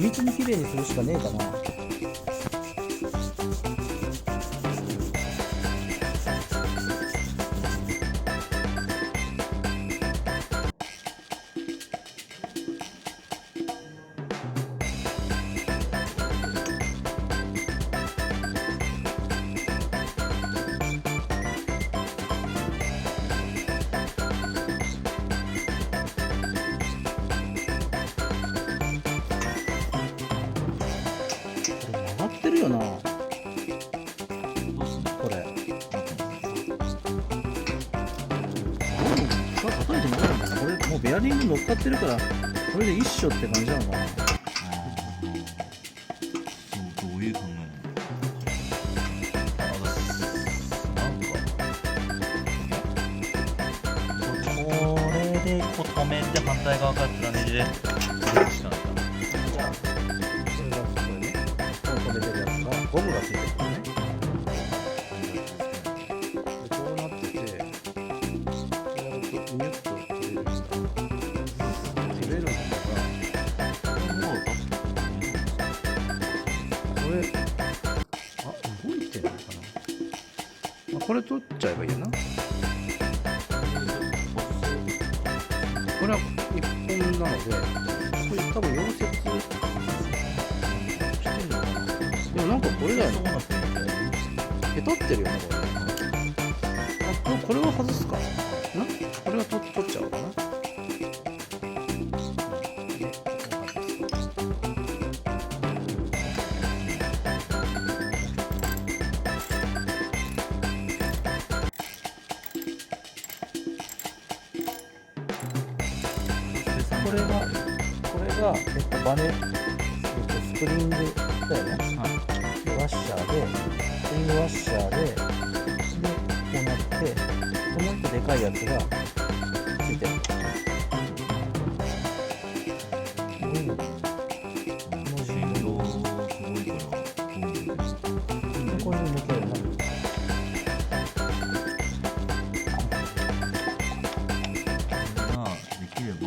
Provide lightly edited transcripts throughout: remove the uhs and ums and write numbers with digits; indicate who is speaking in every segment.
Speaker 1: 密に綺麗にするしかねえかな。曲がってるよな、これ。叩いてもらうんだな。これもうベアリング乗っかってるから、これで一緒って感じなのかな。
Speaker 2: どういう考えなの？これでこう止めて反対側からつらねじで入れるしかないかな。
Speaker 1: じゃあ、これがこれね、この止めてるやつがゴムがついてるからね。で、こうなってて、こうやるとニュッと取れるんだ。取れるんだから、これ、動いてるのかな。これ取っちゃえばいいよな。これは一本なので、これ多分溶接してんのかな。でもなんかこれだよね。へたってるよね、これね。これを外すかな。これは取っちゃおうかな。これがバネ、スプリングだよね。でワッシャーで、スプリングワッシャーで、こうなって、もう一個でかいやつがついてる。
Speaker 2: 振動すごいから、
Speaker 1: こういうの抜けるな。
Speaker 2: できれば。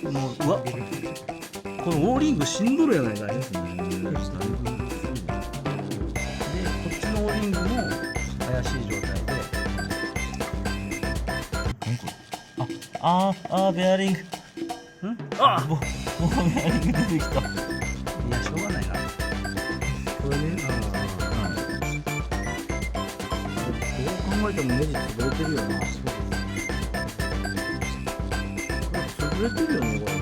Speaker 1: もううわ、このオーリングしんどるやないかい。で、こっちのオーリングも怪しい状態で。
Speaker 2: ベアリング。もうベアリング出てきた。
Speaker 1: いや、しょうがないな。これね、どう考えてもネジ潰れてるよな。これ潰れてるよね、これ。